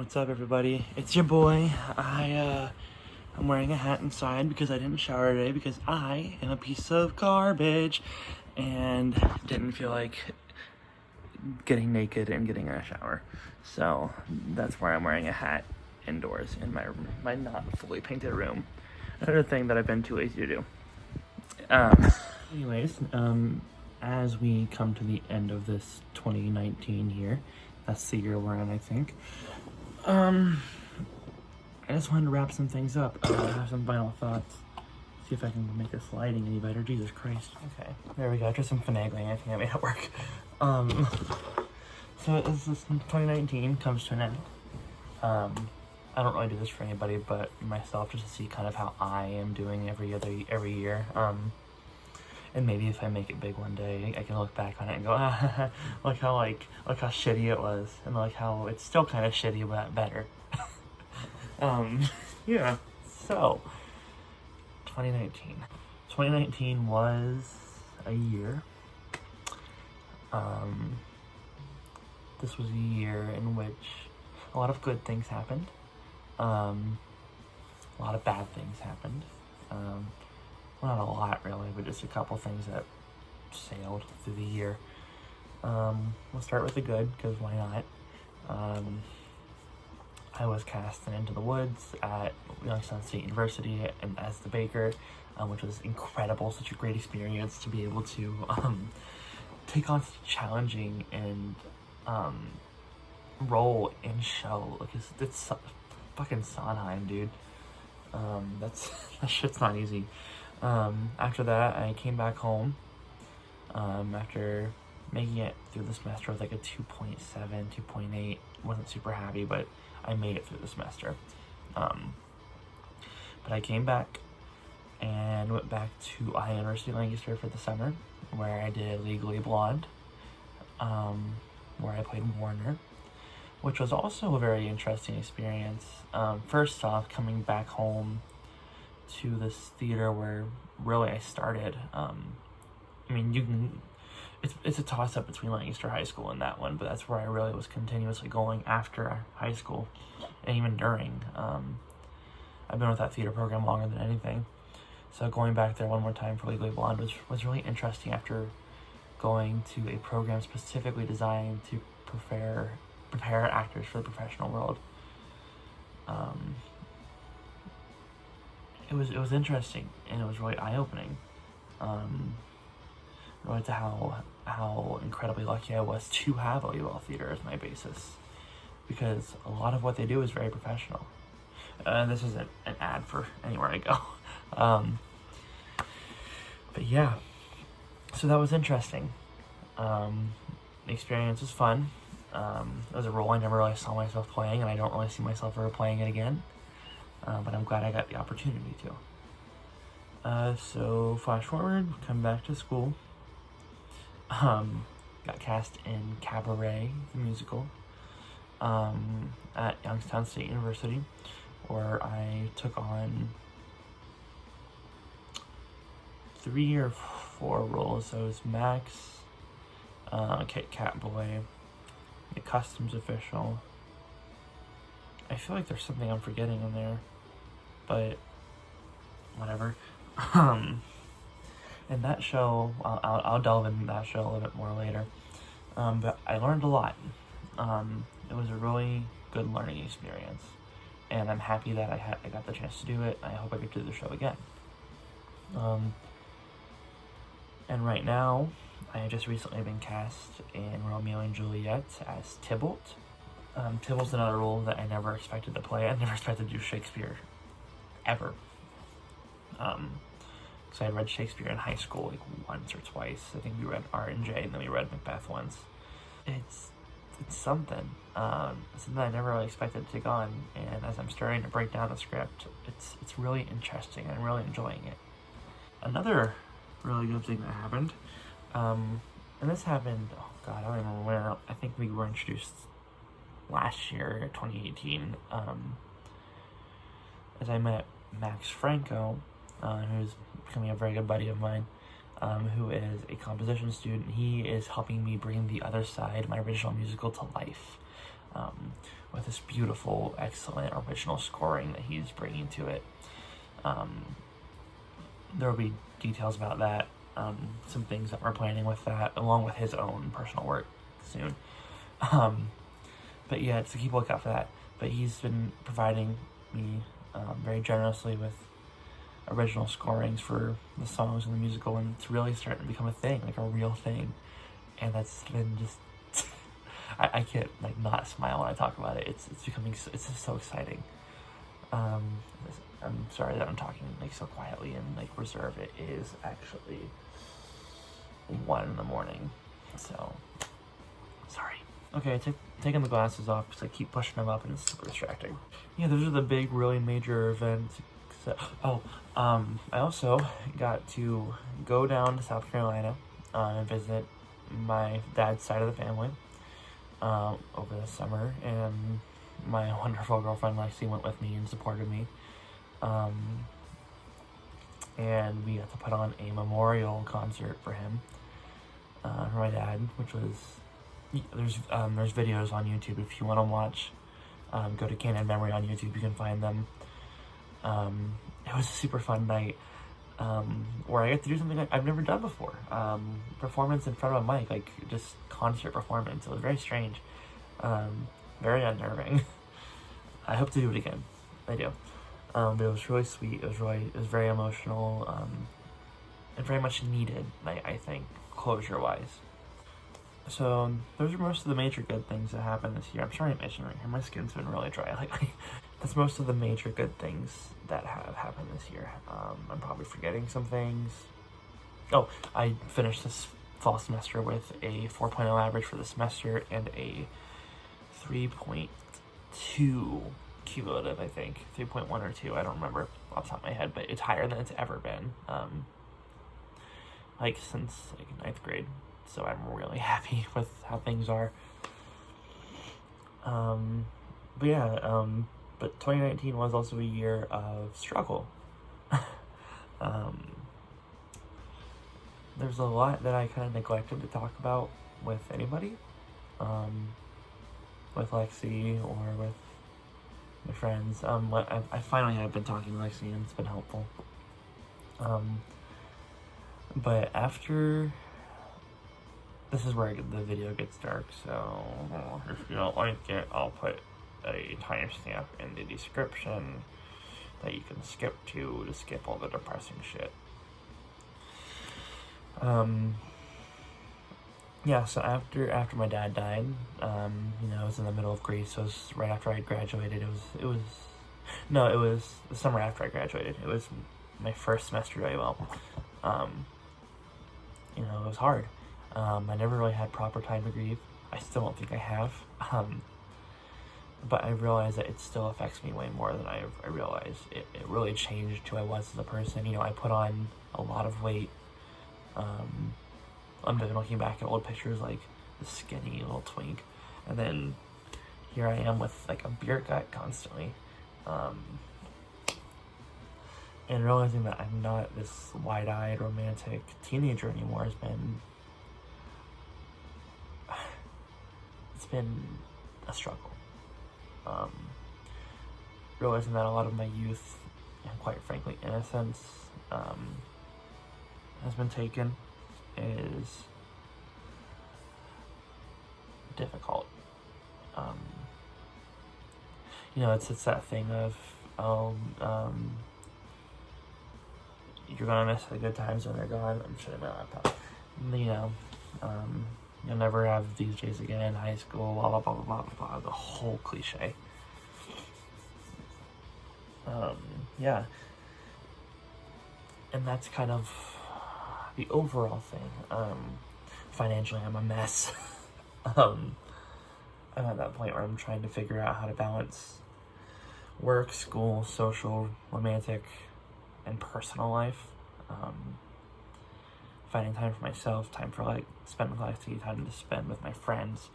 What's up, everybody? It's your boy. I'm wearing a hat inside because I didn't shower today because I am a piece of garbage and didn't feel like getting naked and getting in a shower. So that's why I'm wearing a hat indoors in my not fully painted room. Another thing that I've been too lazy to do. Anyways, as we come to the end of this 2019 year, that's the year we're in, I think. I just wanted to wrap some things up. I have some final thoughts. See if I can make this lighting any better. Jesus Christ. Okay, there we go. Just some finagling. I think I made it work. So as this 2019 comes to an end, I don't really do this for anybody but myself, just to see kind of how I am doing every year. And maybe if I make it big one day, I can look back on it and go, look how shitty it was, and like how it's still kind of shitty, but better. Yeah. So, 2019. 2019 was a year. This was a year in which a lot of good things happened. A lot of bad things happened. Well, not a lot really, but just a couple things that sailed through the year. We'll start with the good, because why not? I was cast in Into the Woods at Youngstown State University and as the Baker, which was incredible, such a great experience to be able to take on such a challenging and role in show. Like it's fucking Sondheim, dude. That shit's not easy. After that, I came back home, after making it through the semester with like a 2.7, 2.8, wasn't super happy, but I made it through the semester. But I came back and went back to Ohio University Lancaster for the summer, where I did Legally Blonde, where I played Warner, which was also a very interesting experience. First off, coming back home to this theater where really I started. I mean, it's a toss-up between Lancaster High School and that one, but that's where I really was continuously going after high school, and even during. I've been with that theater program longer than anything, so going back there one more time for Legally Blonde was really interesting after going to a program specifically designed to prepare actors for the professional world. It was interesting, and it was really eye-opening. Really to how incredibly lucky I was to have OUL Theater as my basis, because a lot of what they do is very professional. This isn't an ad for anywhere I go. But yeah, so that was interesting. The experience was fun. It was a role I never really saw myself playing, and I don't really see myself ever playing it again. But I'm glad I got the opportunity to. So flash forward, come back to school. Got cast in Cabaret, the musical, at Youngstown State University, where I took on 3 or 4 roles. So it was Max, Catboy, the customs official. I feel like there's something I'm forgetting in there, but whatever. And that show, I'll delve into that show a little bit more later. But I learned a lot. It was a really good learning experience, and I'm happy that I got the chance to do it. I hope I get to do the show again. And right now, I have just recently been cast in Romeo and Juliet as Tybalt. Tybalt's another role that I never expected to play. I never expected to do Shakespeare, ever. Because I had read Shakespeare in high school like once or twice. I think we read R&J, and then we read Macbeth once. It's something. Something I never really expected to take on, and as I'm starting to break down the script, it's really interesting, and I'm really enjoying it. Another really good thing that happened, and this happened, oh god, I don't remember when. I think we were introduced last year, 2018, as I met Max Franco, who's becoming a very good buddy of mine, who is a composition student. He is helping me bring The Other Side, my original musical, to life. with this beautiful, excellent original scoring that he's bringing to it. There will be details about that, some things that we're planning with that, along with his own personal work soon. But yeah, so keep a lookout for that. But he's been providing me very generously with original scorings for the songs in the musical, and it's really starting to become a thing, like a real thing. And that's been just I can't like not smile when I talk about it. It's becoming it's just so exciting. I'm sorry that I'm talking like so quietly and like reserved. It is actually 1 a.m, so sorry. Okay, taking the glasses off because I keep pushing them up and it's super distracting. Yeah, those are the big, really major events. I also got to go down to South Carolina and visit my dad's side of the family over the summer, and my wonderful girlfriend Lexi went with me and supported me. And we got to put on a memorial concert for him, for my dad, which was, there's videos on YouTube if you want to watch. Go to Canon Memory on YouTube, you can find them. It was a super fun night, where I got to do something I've never done before. Performance in front of a mic, like just concert performance. It was very strange, very unnerving. I hope to do it again. I do. But it was really sweet. It was very emotional, and very much needed, I think, closure-wise. So those are most of the major good things that happened this year. I'm sorry I mentioned right here, my skin's been really dry lately. That's most of the major good things that have happened this year. I'm probably forgetting some things. Oh, I finished this fall semester with a 4.0 average for the semester and a 3.2 cumulative, I think. 3.1 or 2, I don't remember off the top of my head, but it's higher than it's ever been, like since like 9th grade. So I'm really happy with how things are. But yeah, but 2019 was also a year of struggle. There's a lot that I kind of neglected to talk about with anybody, with Lexi or with my friends. I finally have been talking to Lexi and it's been helpful. But after, this is where the video gets dark, so if you don't like it, I'll put a timestamp in the description that you can skip to skip all the depressing shit. Yeah, so after my dad died, it was in the middle of grief, so it was right after I graduated. It was the summer after I graduated. It was my first semester at UL. It was hard. I never really had proper time to grieve. I still don't think I have. But I realize that it still affects me way more than I realized. It really changed who I was as a person. I put on a lot of weight. I'm just looking back at old pictures like the skinny little twink. And then here I am with like a beer gut constantly. And realizing that I'm not this wide-eyed romantic teenager anymore has been, it's been a struggle. Realizing that a lot of my youth and quite frankly innocence has been taken is difficult. It's that thing of you're gonna miss the good times when they're gone. I'm shutting my laptop. You'll never have these days again in high school, blah, blah, blah, blah, blah, blah, the whole cliche. Yeah. And that's kind of the overall thing. Financially, I'm a mess. I'm at that point where I'm trying to figure out how to balance work, school, social, romantic, and personal life. Finding time for myself, time for spend with Lexi, time to spend with my friends.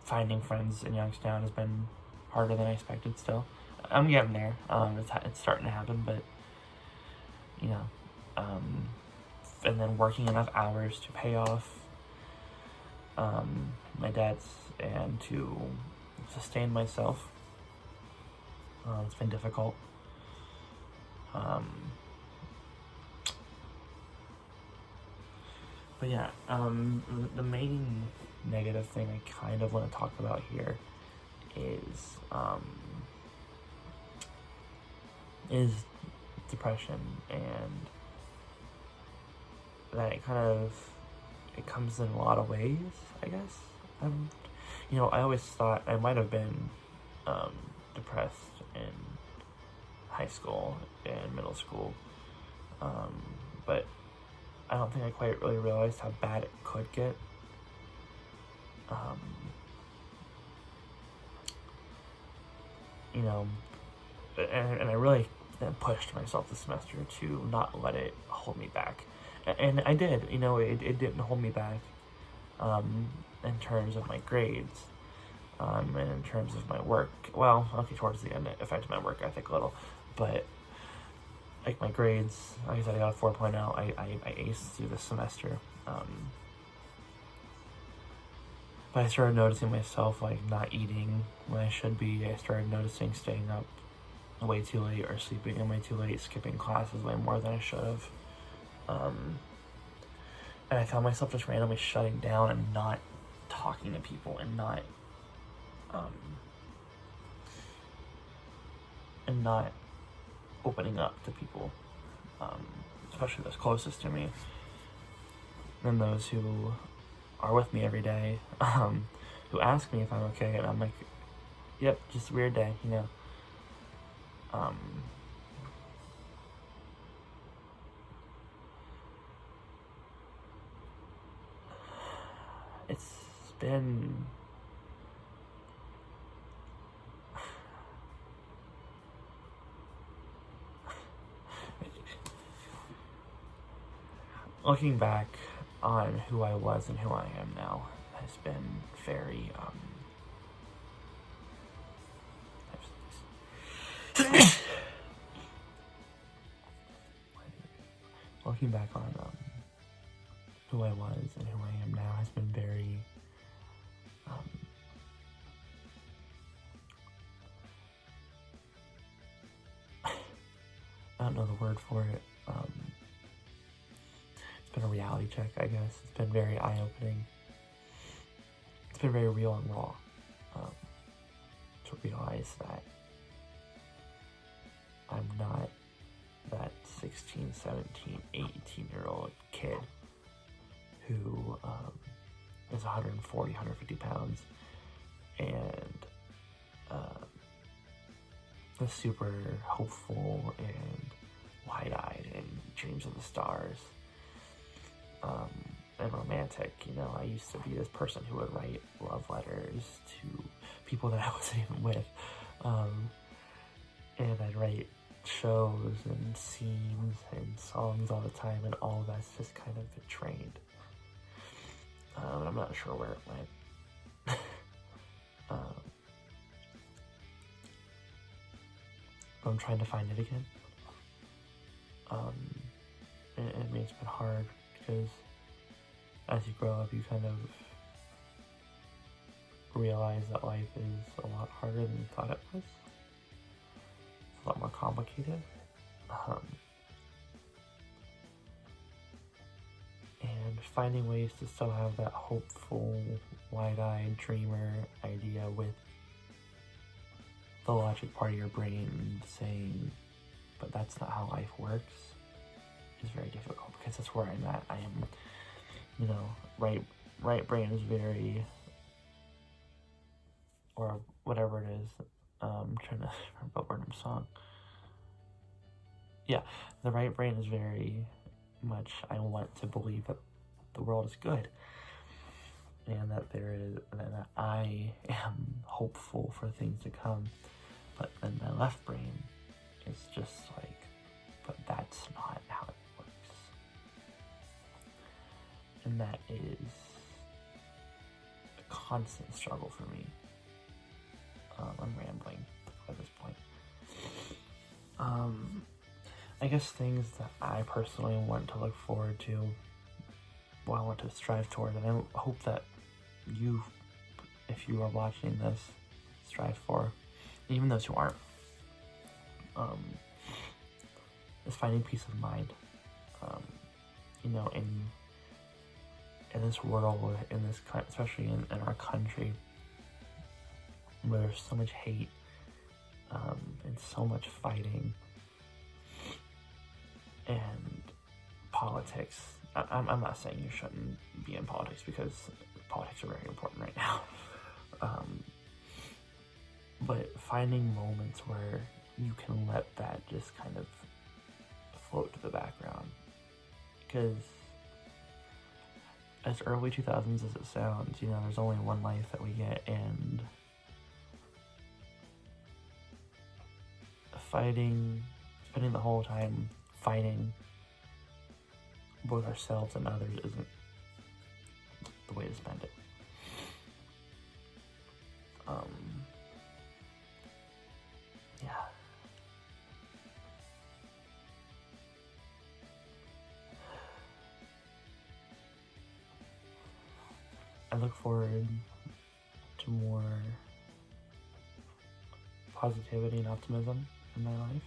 Finding friends in Youngstown has been harder than I expected still. I'm getting there. It's starting to happen, but and then working enough hours to pay off my debts and to sustain myself. It's been difficult. But yeah, the main negative thing I kind of want to talk about here is depression, and that it comes in a lot of ways, I guess. I always thought I might have been depressed in high school and middle school, but I don't think I quite really realized how bad it could get. And I really pushed myself this semester to not let it hold me back. And I did, it didn't hold me back in terms of my grades, and in terms of my work. Well, okay, towards the end it affected my work ethic a little, but like my grades, like I said, I got a 4.0. I aced through this semester. But I started noticing myself like not eating when I should be. I started noticing staying up way too late or sleeping in way too late, skipping classes way more than I should have. And I found myself just randomly shutting down and not talking to people and not opening up to people, especially those closest to me and those who are with me every day, who ask me if I'm okay, and I'm like, yep, just a weird day, It's been looking back on who I was and who I am now has been very looking back on who I was and who I am now has been very I don't know the word for it. It's been a reality check, I guess. It's been very eye-opening. It's been very real and raw, to realize that I'm not that 16, 17, 18-year-old kid who is 140, 150 pounds and is super hopeful and wide-eyed and dreams of the stars, and romantic. I used to be this person who would write love letters to people that I wasn't even with, and I'd write shows and scenes and songs all the time, and all of that's just kind of been trained. I'm not sure where it went. I'm trying to find it again. It's been hard because as you grow up, you kind of realize that life is a lot harder than you thought it was. It's a lot more complicated. And finding ways to still have that hopeful, wide-eyed dreamer idea with the logic part of your brain saying, but that's not how life works, is very difficult, because that's where I'm at. I am, right brain is very, or whatever it is, I'm trying to remember what word song. Yeah, the right brain is very much, I want to believe that the world is good, and that that I am hopeful for things to come. But then my left brain is just like, but that's not how it works. And that is a constant struggle for me. I'm rambling at this point. I guess things that I personally want to look forward to, I want to strive toward, and I hope that you, if you are watching this, strive for, even those who aren't, is finding peace of mind. In this world, especially in our country, where there's so much hate and so much fighting and politics. I'm not saying you shouldn't be in politics, because politics are very important right now. But finding moments where you can let that just kind of float to the background. Because as early 2000s as it sounds, there's only one life that we get, and spending the whole time fighting both ourselves and others isn't the way to spend it. Yeah. I look forward to more positivity and optimism in my life.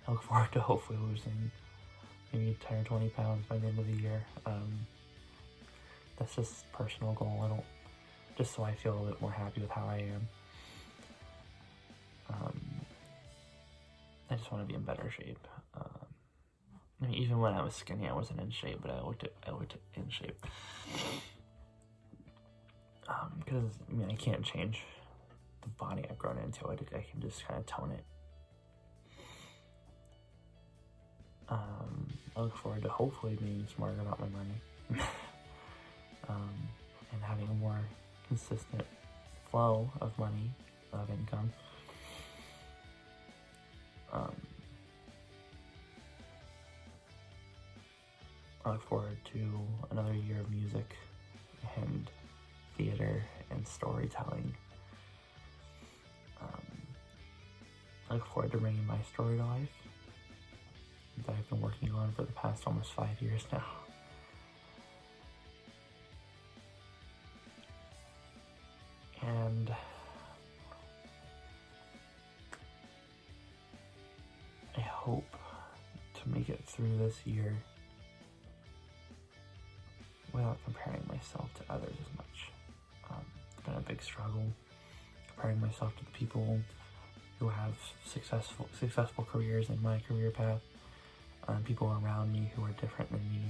I look forward to hopefully losing maybe 10 or 20 pounds by the end of the year. That's just a personal goal. Just so I feel a little bit more happy with how I am. I just want to be in better shape. Even when I was skinny, I wasn't in shape, but I looked in shape. Because I can't change the body I've grown into. I can just kind of tone it. I look forward to hopefully being smarter about my money, and having a more consistent flow of money, of income. I look forward to another year of music and theater and storytelling. I look forward to bringing my story to life that I've been working on for the past almost 5 years now. And I hope to make it through this year without comparing myself to others as much. It's been a big struggle comparing myself to the people who have successful careers in my career path, people around me who are different than me,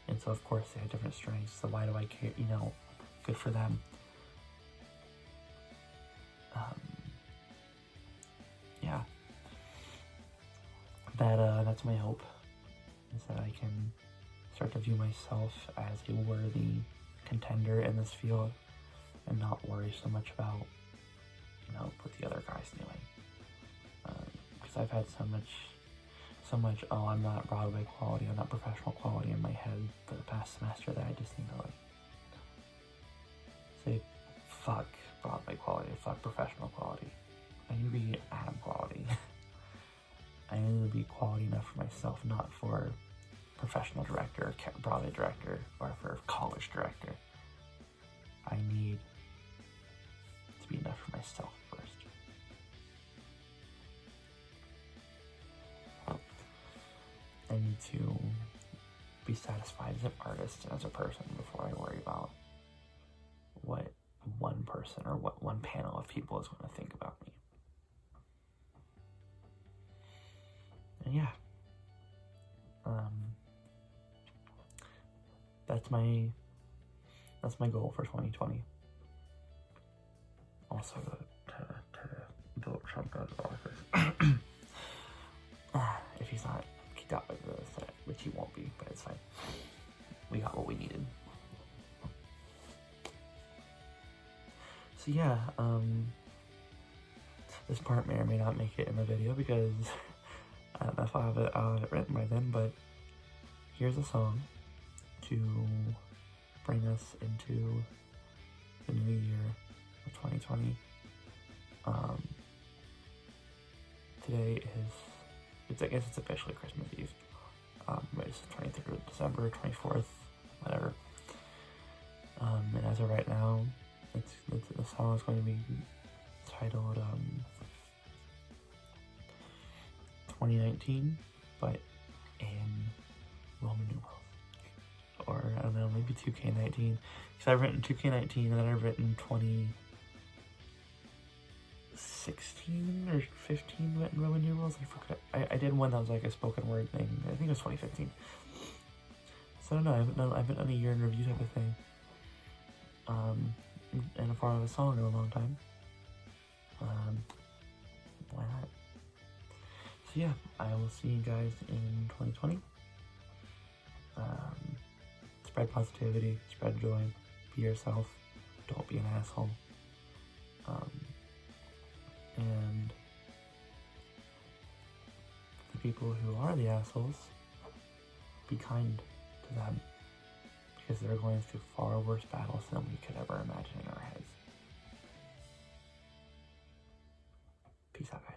and so of course they have different strengths. So why do I care? Good for them. Yeah. That's my hope, is that I can start to view myself as a worthy contender in this field and not worry so much about, what the other guy's doing. Because I've had so much, oh, I'm not Broadway quality, I'm not professional quality in my head for the past semester that I just need to say, fuck Broadway quality, fuck professional quality. I need to be Adam quality. I need to be quality enough for myself, not for professional director, Broadway director, or for college director. I need to be enough for myself first. I need to be satisfied as an artist and as a person before I worry about what one person or what one panel of people is going to think about me. And yeah, that's my goal for 2020. Also to vote Trump out of office. If he's not kicked out by the Senate, which he won't be, but it's fine. We got what we needed. So yeah, this part may or may not make it in the video because I don't know if I'll have it written by then, but here's a song to bring us into the new year of 2020. Today I guess it's officially Christmas Eve. It's the 23rd of December, 24th, whatever. And as of right now, The song is going to be titled 2019, but in Roman numerals. Or, I don't know, maybe 2K19. Because I've written 2K19 and then I've written 2016 or 15 in Roman numerals. I forgot. I did one that was like a spoken word thing. I think it was 2015. So I don't know. I haven't done a year in review type of thing. In the form of a song in a long time. Why not? So yeah, I will see you guys in 2020. Spread positivity, spread joy, be yourself, don't be an asshole. And the people who are the assholes, be kind to them, because they're going through far worse battles than we could ever imagine in our heads. Peace out, guys.